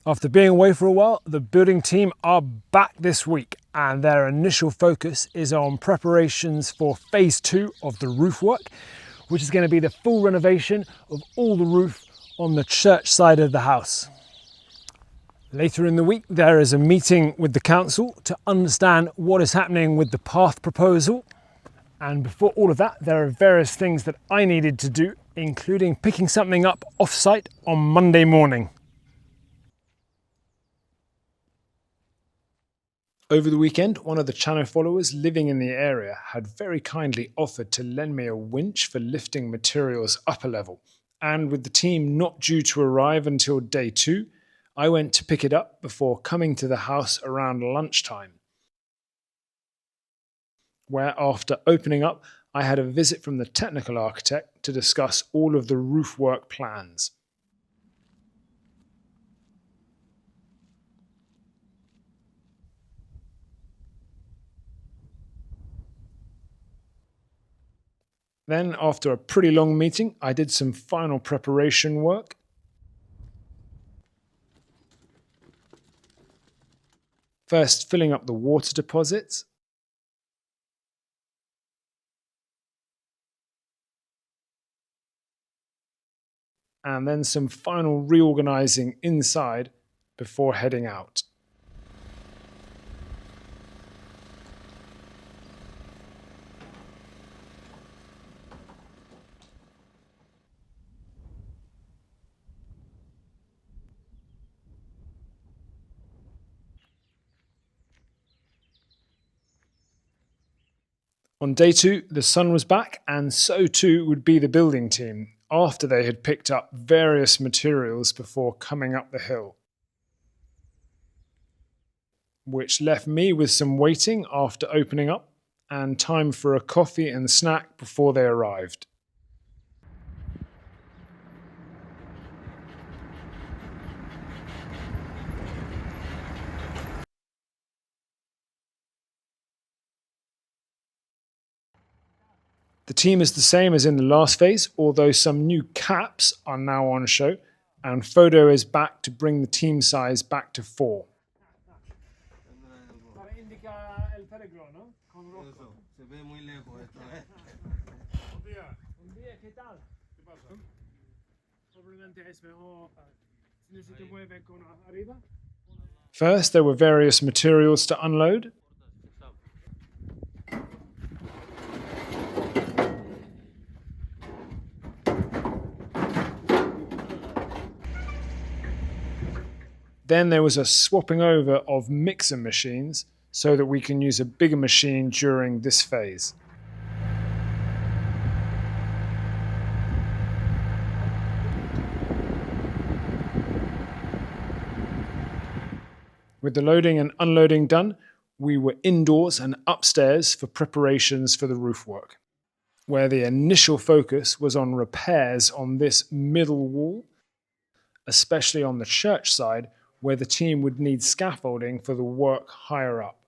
After being away for a while, the building team are back this week and their initial focus is on preparations for phase 2 of the roof work, which is going to be the full renovation of all the roof on the church side of the house. Later in the week, there is a meeting with the council to understand what is happening with the path proposal. And before all of that, there are various things that I needed to do, including picking something up off-site on Monday morning. Over the weekend, one of the channel followers living in the area had very kindly offered to lend me a winch for lifting materials up a level. And with the team not due to arrive until day 2, I went to pick it up before coming to the house around lunchtime, where after opening up, I had a visit from the technical architect to discuss all of the roof work plans. Then, after a pretty long meeting, I did some final preparation work. First, filling up the water deposits. And then some final reorganizing inside before heading out. On day 2, the sun was back, and so too would be the building team after they had picked up various materials before coming up the hill, which left me with some waiting after opening up and time for a coffee and snack before they arrived. The team is the same as in the last phase, although some new caps are now on show, and photo is back to bring the team size back to 4. First, there were various materials to unload. Then there was a swapping over of mixer machines so that we can use a bigger machine during this phase. With the loading and unloading done, we were indoors and upstairs for preparations for the roof work, where the initial focus was on repairs on this middle wall, especially on the church side, where the team would need scaffolding for the work higher up,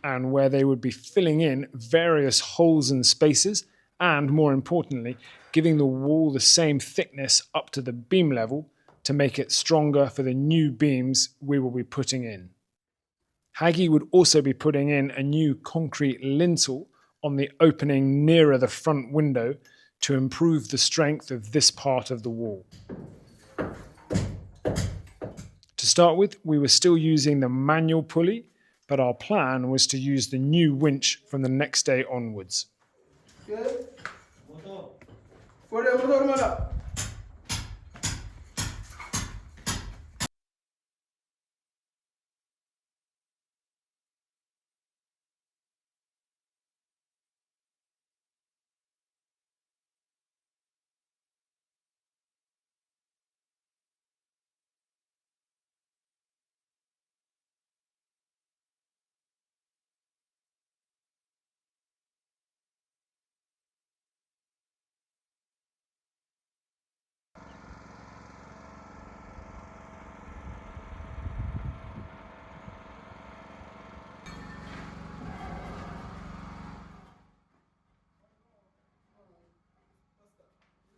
and where they would be filling in various holes and spaces, and more importantly, giving the wall the same thickness up to the beam level to make it stronger for the new beams we will be putting in. Haggy would also be putting in a new concrete lintel on the opening nearer the front window to improve the strength of this part of the wall. To start with, we were still using the manual pulley, but our plan was to use the new winch from the next day onwards.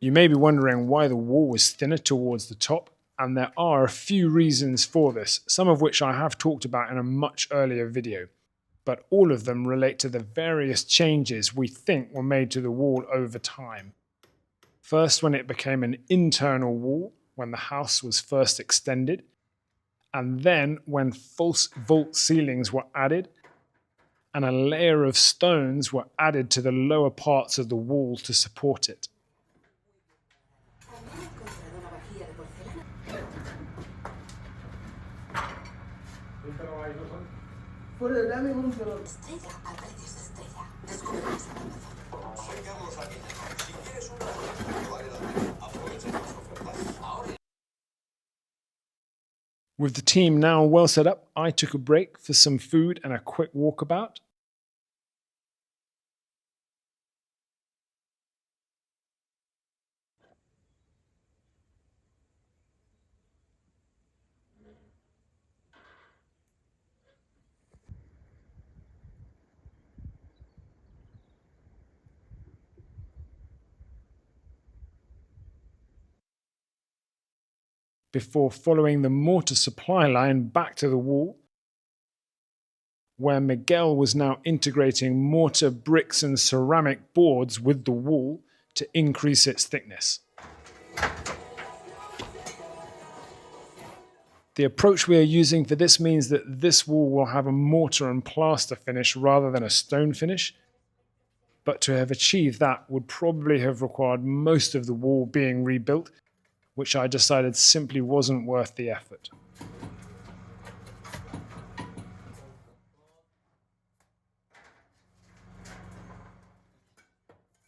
You may be wondering why the wall was thinner towards the top. And there are a few reasons for this, some of which I have talked about in a much earlier video, but all of them relate to the various changes we think were made to the wall over time. First, when it became an internal wall, when the house was first extended, and then when false vault ceilings were added, and a layer of stones were added to the lower parts of the wall to support it. With the team now well set up, I took a break for some food and a quick walkabout. Before following the mortar supply line back to the wall, where Miguel was now integrating mortar, bricks and ceramic boards with the wall to increase its thickness. The approach we are using for this means that this wall will have a mortar and plaster finish rather than a stone finish, but to have achieved that would probably have required most of the wall being rebuilt, which I decided simply wasn't worth the effort.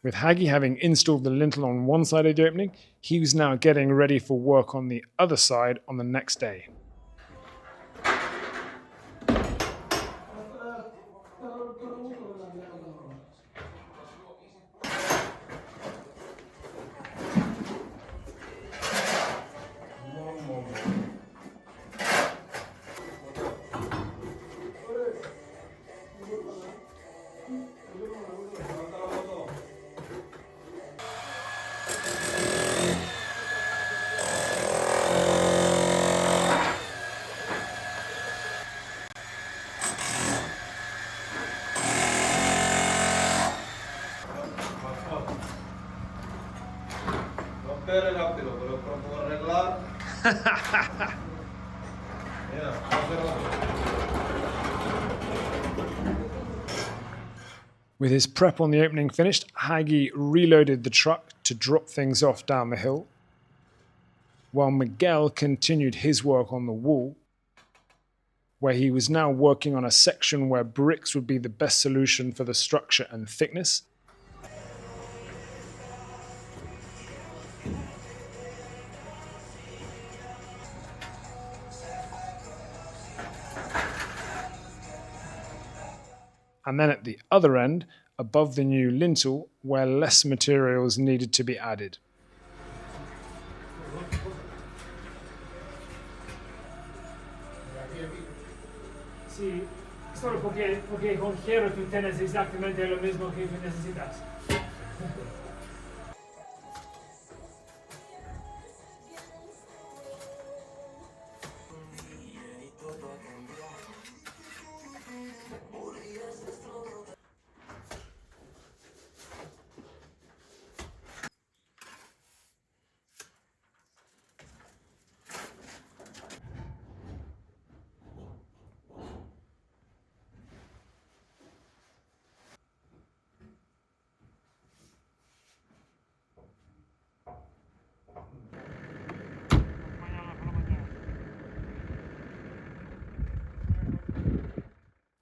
With Hagi having installed the lintel on one side of the opening, he was now getting ready for work on the other side on the next day. Rápido, pero puedo arreglar. Mira, With his prep on the opening finished, Hagi reloaded the truck to drop things off down the hill, while Miguel continued his work on the wall, where he was now working on a section where bricks would be the best solution for the structure and thickness. And then at the other end, above the new lintel, where less materials needed to be added. Sí, solo porque con hierro tú tienes exactamente lo mismo que necesitas.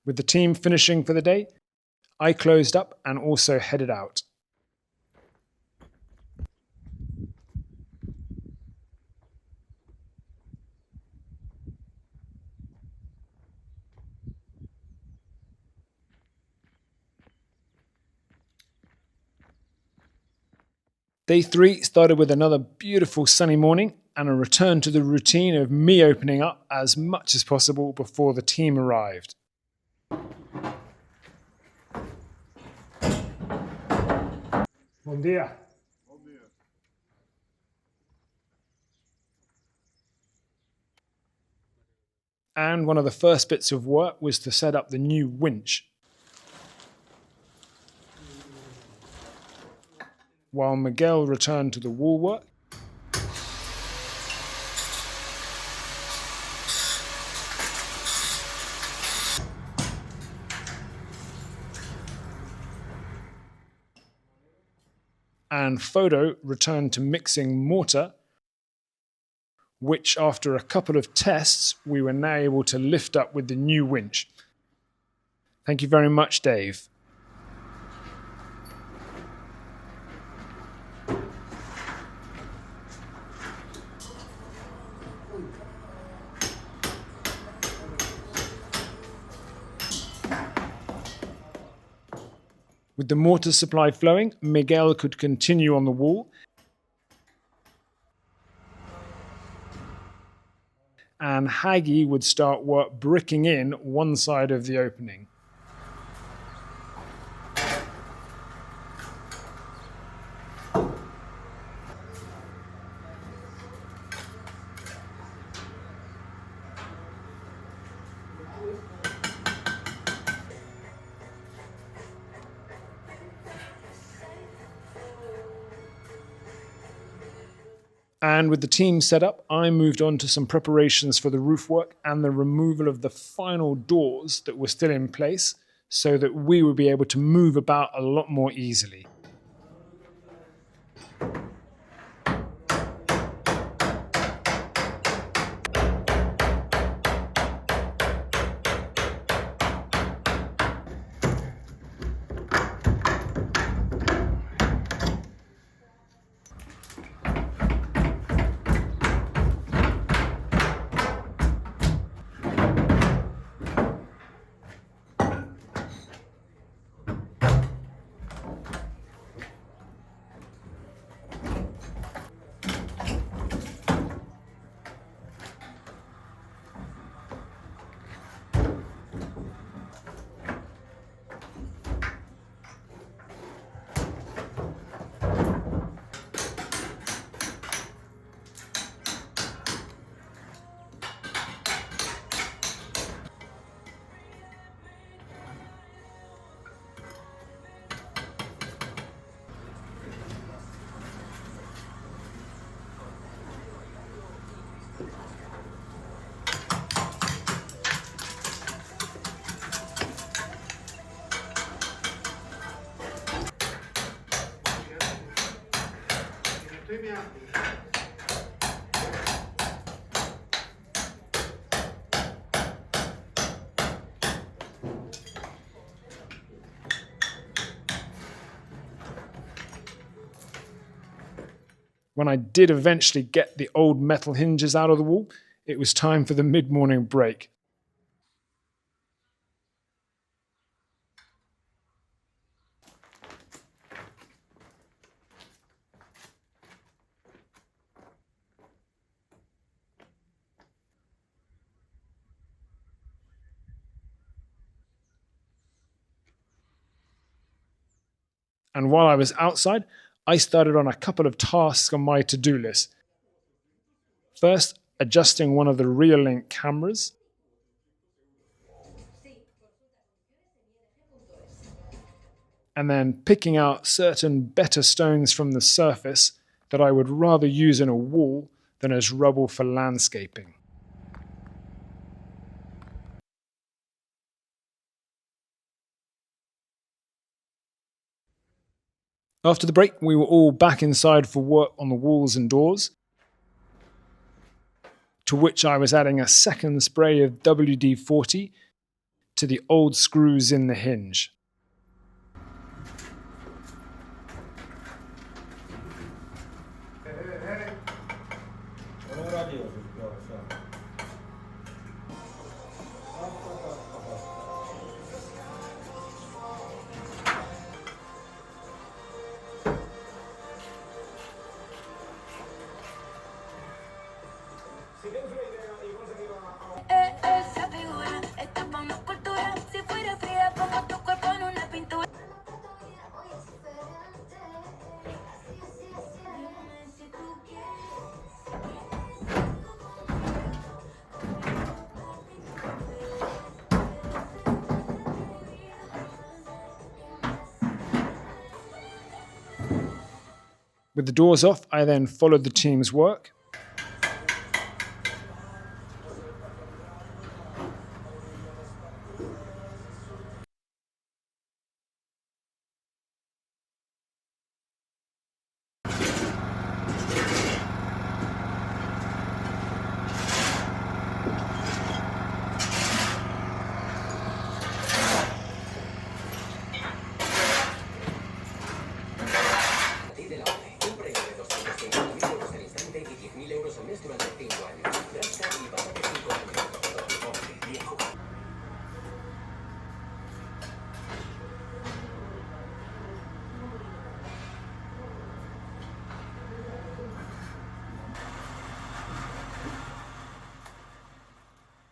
With the team finishing for the day, I closed up and also headed out. Day 3 started with another beautiful sunny morning and a return to the routine of me opening up as much as possible before the team arrived. Bom dia. And one of the first bits of work was to set up the new winch. While Miguel returned to the wall work, and Fodo returned to mixing mortar, which after a couple of tests, we were now able to lift up with the new winch. Thank you very much, Dave. With the mortar supply flowing, Miguel could continue on the wall, and Haggy would start work bricking in one side of the opening. And with the team set up, I moved on to some preparations for the roof work and the removal of the final doors that were still in place so that we would be able to move about a lot more easily. When I did eventually get the old metal hinges out of the wall, it was time for the mid-morning break. And while I was outside, I started on a couple of tasks on my to-do list. First, adjusting one of the rear link cameras. And then picking out certain better stones from the surface that I would rather use in a wall than as rubble for landscaping. After the break, we were all back inside for work on the walls and doors, to which I was adding a second spray of WD-40 to the old screws in the hinge. Esa figura está pa' una cultura. Si fuera fría, como tu cuerpo With the doors off, I then followed the team's work.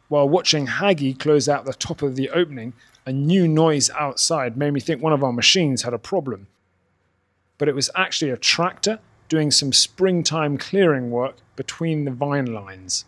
While watching Haggy close out the top of the opening, a new noise outside made me think one of our machines had a problem. But it was actually a tractor doing some springtime clearing work between the vine lines.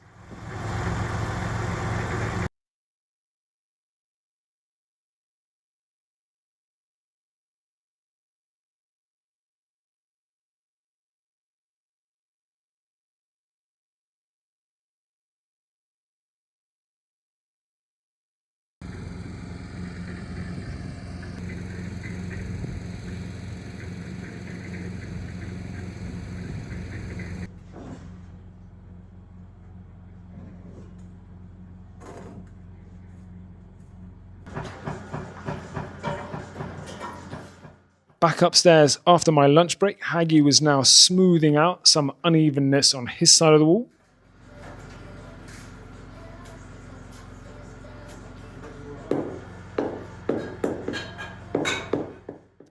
Back upstairs after my lunch break, Haggy was now smoothing out some unevenness on his side of the wall.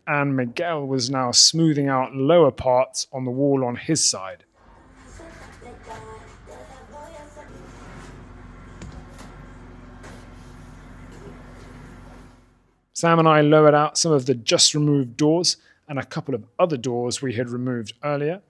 And Miguel was now smoothing out lower parts on the wall on his side. Sam and I lowered out some of the just removed doors and a couple of other doors we had removed earlier.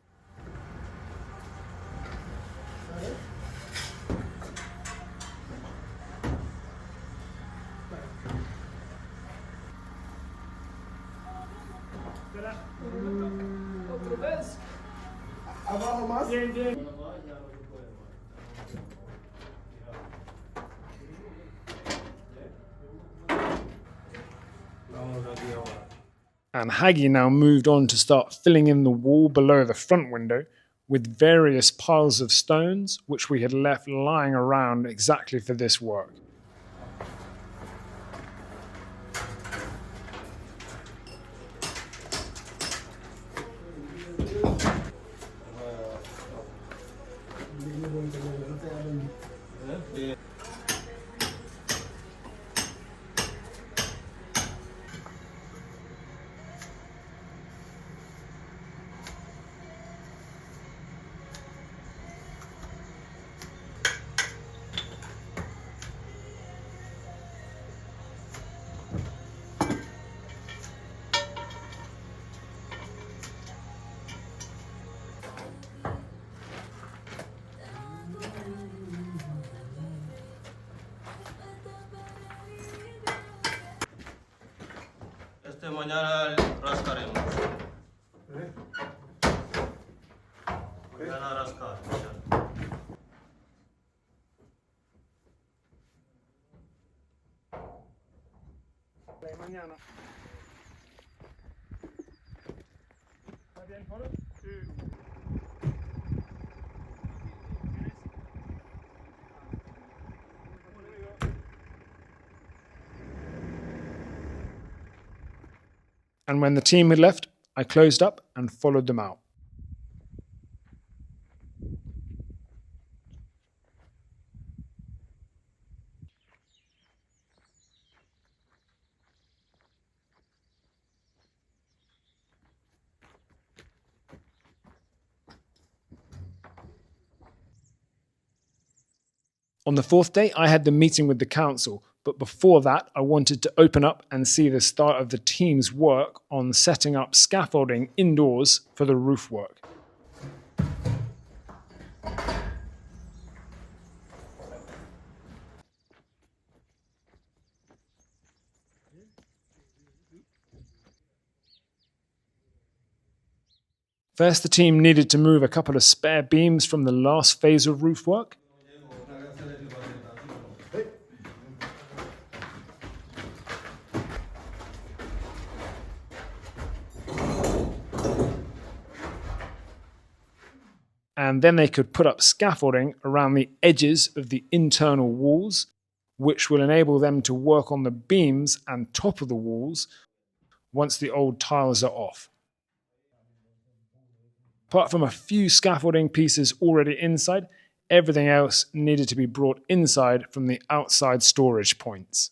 And Haggy now moved on to start filling in the wall below the front window with various piles of stones which we had left lying around exactly for this work. Mañana rascaremos. Mañana rascar. Mañana. And when the team had left, I closed up and followed them out. On the fourth day, I had the meeting with the council, but before that, I wanted to open up and see the start of the team's work on setting up scaffolding indoors for the roof work. First, the team needed to move a couple of spare beams from the last phase of roof work. And then they could put up scaffolding around the edges of the internal walls, which will enable them to work on the beams and top of the walls once the old tiles are off. Apart from a few scaffolding pieces already inside, everything else needed to be brought inside from the outside storage points.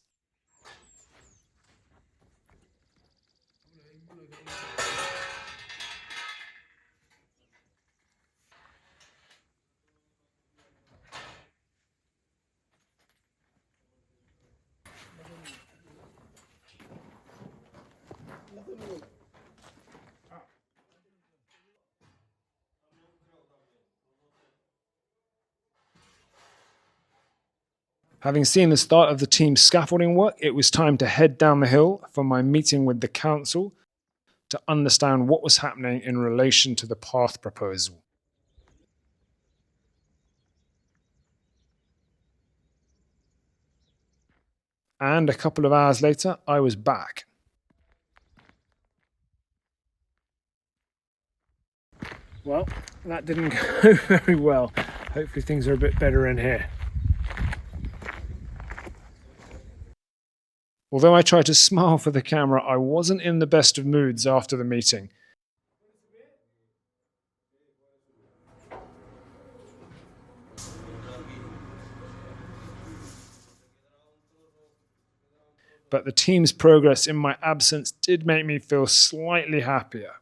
Having seen the start of the team's scaffolding work, it was time to head down the hill for my meeting with the council to understand what was happening in relation to the path proposal. And a couple of hours later, I was back. Well, that didn't go very well. Hopefully things are a bit better in here. Although I tried to smile for the camera, I wasn't in the best of moods after the meeting. But the team's progress in my absence did make me feel slightly happier.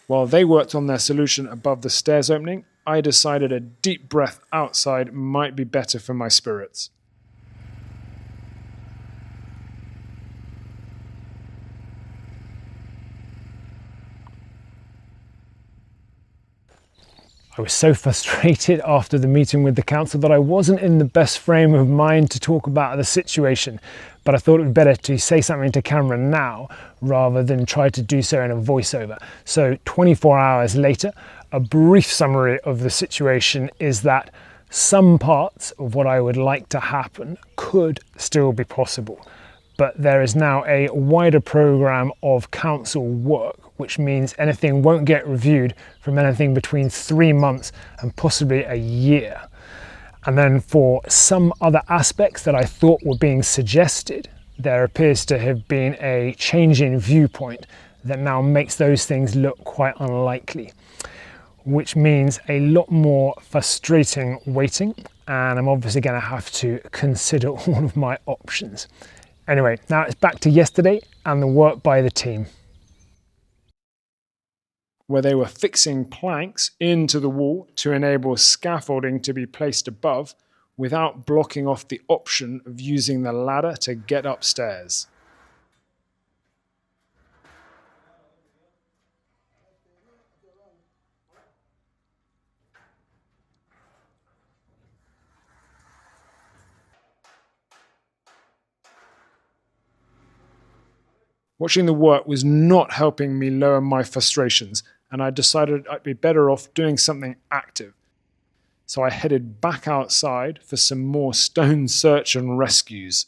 While they worked on their solution above the stairs opening, I decided a deep breath outside might be better for my spirits. I was so frustrated after the meeting with the council that I wasn't in the best frame of mind to talk about the situation, but I thought it would be better to say something to camera now rather than try to do so in a voiceover. So 24 hours later, a brief summary of the situation is that some parts of what I would like to happen could still be possible, but there is now a wider program of council work, which means anything won't get reviewed from anything between 3 months and possibly a year. And then for some other aspects that I thought were being suggested, there appears to have been a change in viewpoint that now makes those things look quite unlikely, which means a lot more frustrating waiting, and I'm obviously going to have to consider all of my options. Anyway, now it's back to yesterday and the work by the team, where they were fixing planks into the wall to enable scaffolding to be placed above without blocking off the option of using the ladder to get upstairs. Watching the work was not helping me lower my frustrations, and I decided I'd be better off doing something active. So I headed back outside for some more stone search and rescues.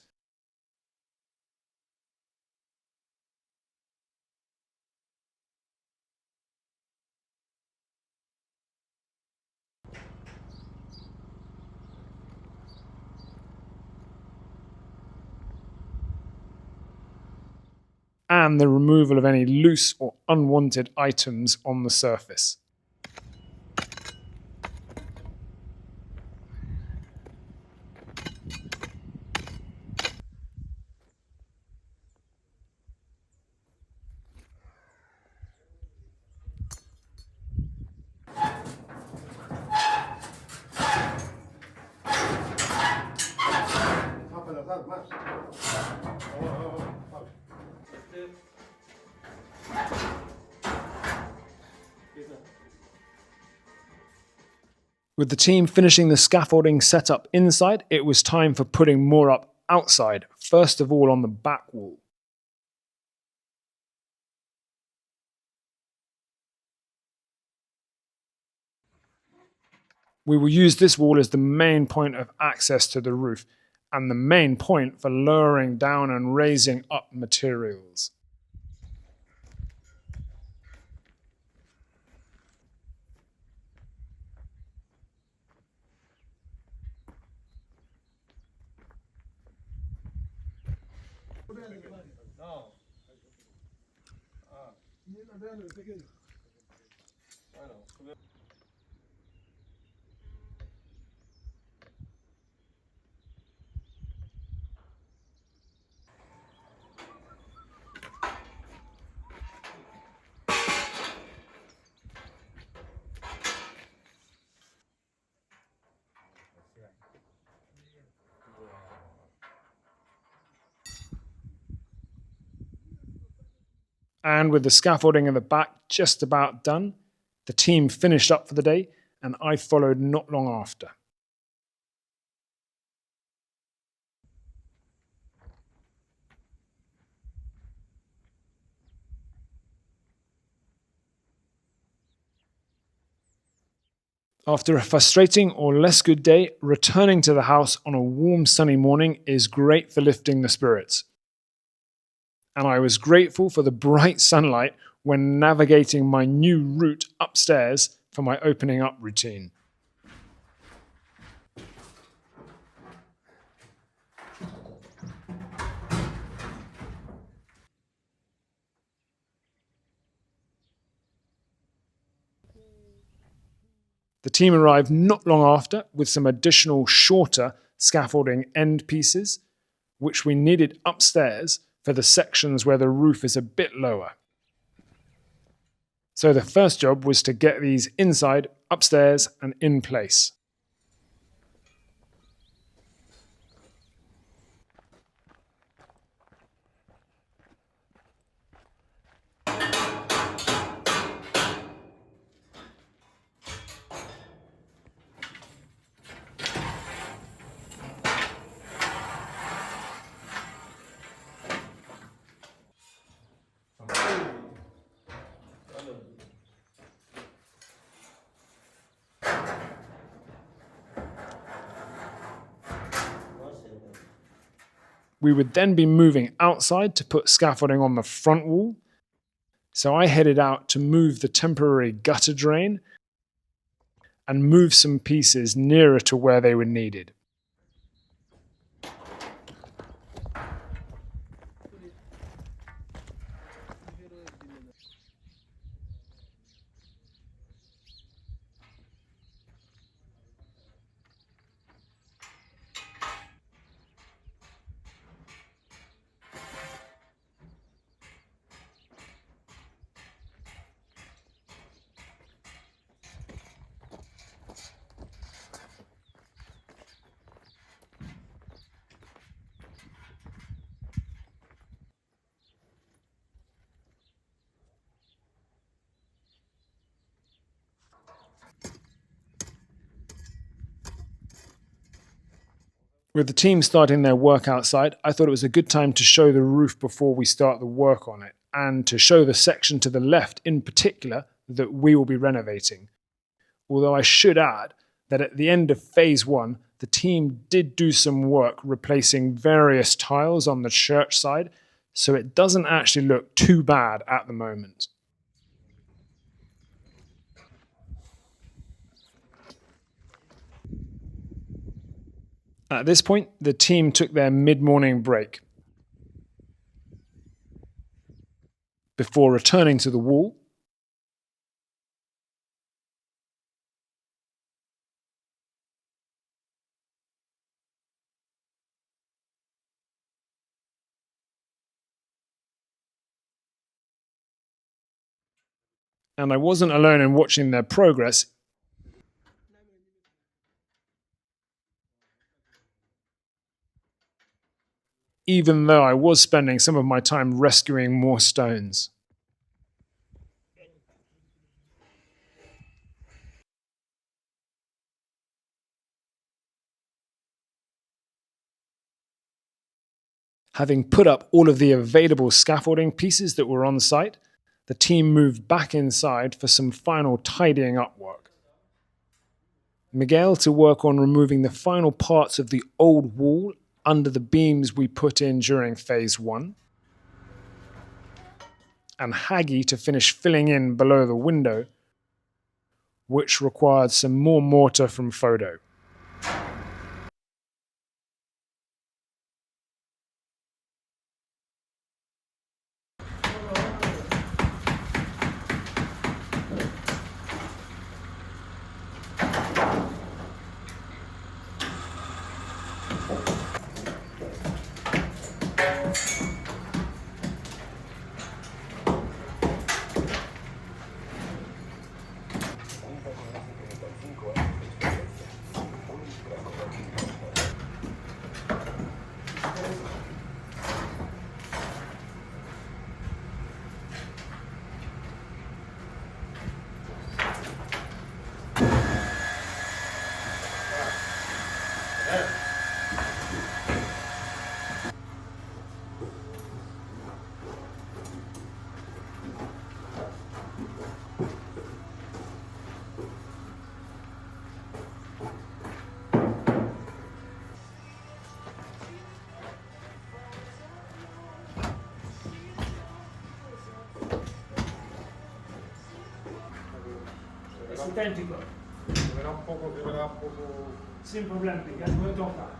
And the removal of any loose or unwanted items on the surface. With the team finishing the scaffolding setup inside, it was time for putting more up outside, first of all on the back wall. We will use this wall as the main point of access to the roof and the main point for lowering down and raising up materials. And with the scaffolding in the back just about done, the team finished up for the day, and I followed not long after. After a frustrating or less good day, returning to the house on a warm sunny morning is great for lifting the spirits. And I was grateful for the bright sunlight when navigating my new route upstairs for my opening up routine. The team arrived not long after with some additional shorter scaffolding end pieces, which we needed upstairs for the sections where the roof is a bit lower. So the first job was to get these inside, upstairs, and in place. We would then be moving outside to put scaffolding on the front wall. So I headed out to move the temporary gutter drain and move some pieces nearer to where they were needed. With the team starting their work outside, I thought it was a good time to show the roof before we start the work on it, and to show the section to the left in particular that we will be renovating. Although I should add that at the end of phase 1, the team did do some work replacing various tiles on the church side, so it doesn't actually look too bad at the moment. At this point, the team took their mid-morning break before returning to the wall. And I wasn't alone in watching their progress. even though I was spending some of my time rescuing more stones. Having put up all of the available scaffolding pieces that were on site, the team moved back inside for some final tidying up work. Miguel to work on removing the final parts of the old wall under the beams we put in during phase 1, and Haggy to finish filling in below the window, which required some more mortar from Photo. Es auténtico. Que verá un poco. Sin problema, ya puedo tocar.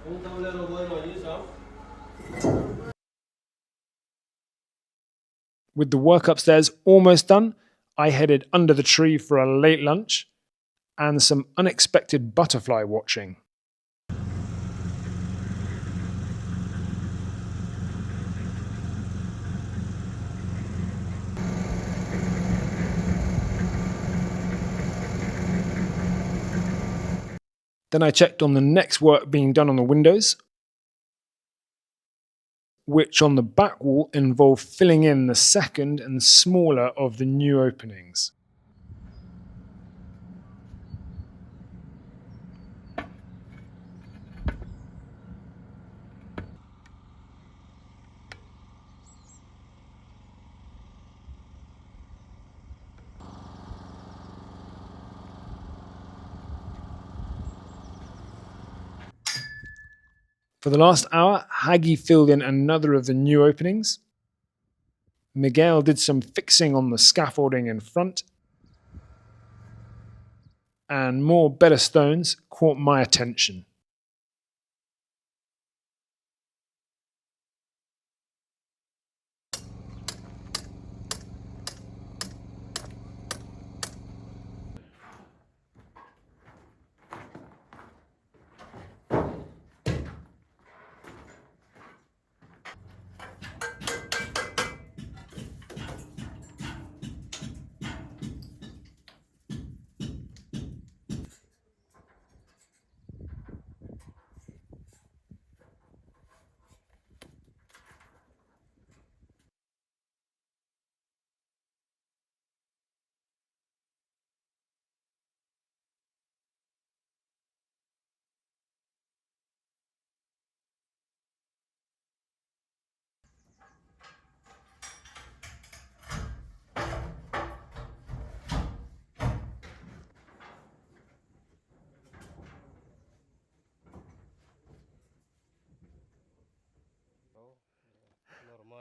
Un tablero bueno allí, ¿sabes? With the work upstairs almost done, I headed under the tree for a late lunch and some unexpected butterfly watching. Then I checked on the next work being done on the windows, which on the back wall involved filling in the second and smaller of the new openings. For the last hour, Haggy filled in another of the new openings. Miguel did some fixing on the scaffolding in front, and more better stones caught my attention.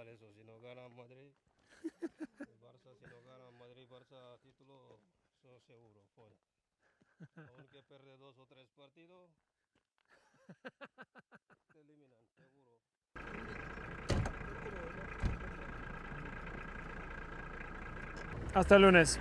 vale eso, si no gana Madrid, el Barça, si no gana Madrid, Barça, título, eso seguro, fuera. Aunque pierde 2 o 3 partidos, te eliminan, seguro. Hasta el lunes.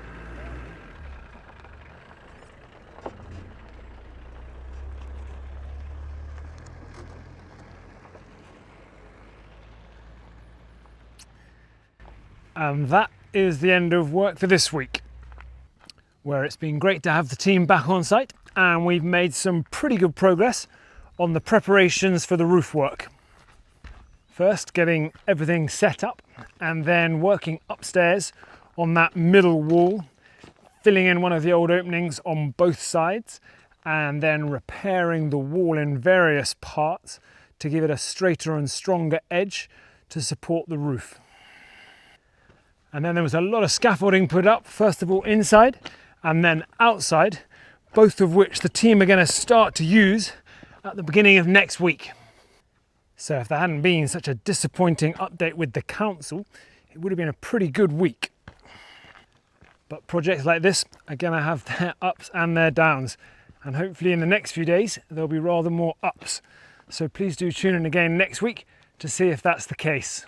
And that is the end of work for this week, where it's been great to have the team back on site, and we've made some pretty good progress on the preparations for the roof work. First, getting everything set up, and then working upstairs on that middle wall, filling in one of the old openings on both sides, and then repairing the wall in various parts to give it a straighter and stronger edge to support the roof. And then there was a lot of scaffolding put up, first of all inside and then outside, both of which the team are going to start to use at the beginning of next week. So if there hadn't been such a disappointing update with the council, it would have been a pretty good week. But projects like this are going to have their ups and their downs, and hopefully in the next few days there'll be rather more ups. So please do tune in again next week to see if that's the case.